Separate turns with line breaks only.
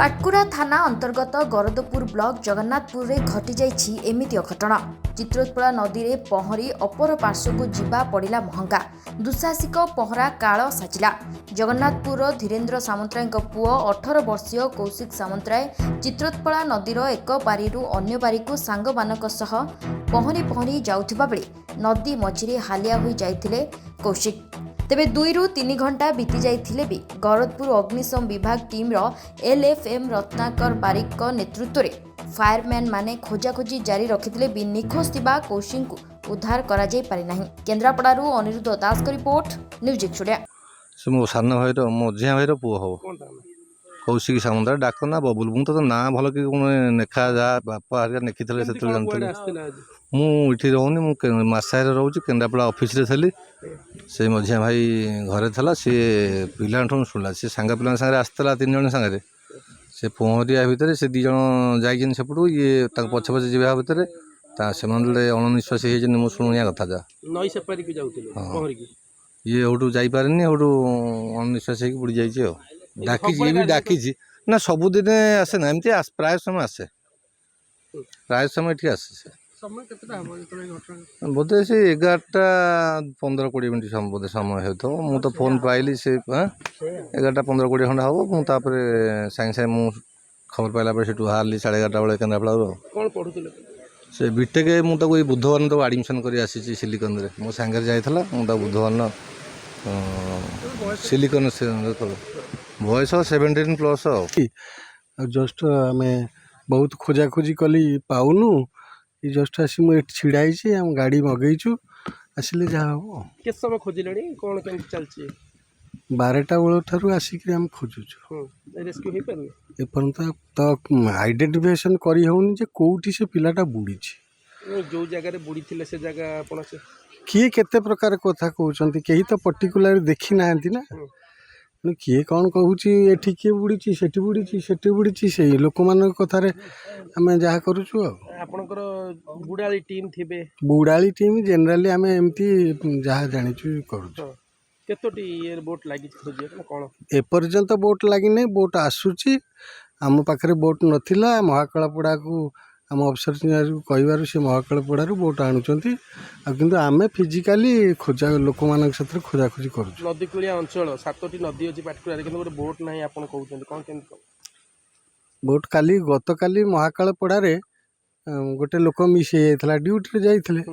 पाटकुरा थाना अंतर्गत गरदपुर ब्लॉक जगन्नाथपुर रे घटी जाइछि एमिति घटना। चित्रोत्पला नदी रे पहरी अपर पार्श्व को जीवा पड़िला महंगा। दुस्साहसिक पहरा काल साजिला। जगन्नाथपुर धीरेन्द्र सामंतराय पुओ 18 वर्षीय कौशिक सामंतराय चित्रोत्पला नदीर एक पारिरु अन्य पारिकु सांग मानक सह पहरी पहरी जाउथिबा बेले नदी मझिरे हालिया होई जाइथिले कौशिक। तेबे 2 ରୁ 3 घंटा बीती जाइथिले भी गरदपुर अग्निशम विभाग टीम रो एलएफएम रत्नाकर बारिक नेतृत्व रे फायरमैन माने खोजाखोजी जारी रखिथिले भी निखोज थिबा कौशिक को उद्धार करा जाई पारि नाही। केन्द्रापड़ारू अनिरुद्ध दास का रिपोर्ट न्यूज एक्सोडिया।
से मो सान भाई मझिया भाई पुओ हम कौशिक सामंतराय डाक ना बबुल मु तो ना भल कि नेखा जा बापा हरिया नेखी थे से मुझे रोनी मसाय रोच केन्द्रापड़ा ऑफिस रे थी से मझिया भाई घरे थला सी पिला शुणला सी सांग पिला सागे आसला 3 जन सागे से पहरिया भितर से 2 जन जाइन सेपटू ये पछे पछे जा भितर से अणनिश्वास हो शुणिया कथा जा
नई सेपारी की जाउथिले
ये हूँ जापारे हूँ अणनिश्वास हो बुड़ी जाइए डाकी ये भी डाकी ना सबुदिन आसे ना एमती प्राय समय आसे प्राय समय ठीक आसे बोधे से 11टा 15-20 मिनट बोधे समय हो मु तो फोन पाइली से 11टा 15-20 खंडा हम मुझे सागे सागे मु खबर पाइला से बाहर 11:30 बेले केन्द्रापड़ा से बीटेक मुझे बुधवार तो आडमिशन कर आसी सिलिकन रे मो सांगे जाइला मुझे बुधवार सिलिकन बयस 17+
जस्ट आम बहुत खोजाखोजी कली पाऊनु जस्ट आसी मुझे छिड़ाई आम गाड़ी मगेचु आसिले जहाँ हम
के समय खोजिले कौन केमती चलची
12टा बेल ठार आसिक आम खोजुचु
रेस्क्यू हो पारे
एपर्यंत तो आइडेंटिफिकेशन करी होनी जे कोउठी से पिलाटा बुड़ी
जो जगह बुड़ी थिले से जगह आपण से
किए केते प्रकार कथा कहउचंती केही तो पर्टिकुलर देखी नाहंती ना किए कौन कहूँ एठी किए बुड़ी सेठी बुड़ी से लोक मान कथार आम जहाँ करुचु
आपणकर बुड़ाली टीम थिबे
बुड़ाली टीम जेनराली आम एमती जहाँ जानिचु करुचु
केतोटी ये बोट लागी खोजे कौन
एपर्यंत बोट लगी नहीं बोट आसूची आम पाखे बोट नथिला महाकालपड़ा को आम अफसर कहबार से महाकालपड़ारू बोट आणुचंती किंतु आमे फिजिकाली खोजा लोक मान क्षेत्र खोजाखोजी करुचु
नदी कूलिया अंचल 7टी नदी अच्छी पाटकुरा किंतु गोटे बोट ना आप कहते कौन केमती
बोट काली गत काली महाकालपड़ा गोटे लोक मिस हो ड्यूटी जाइए।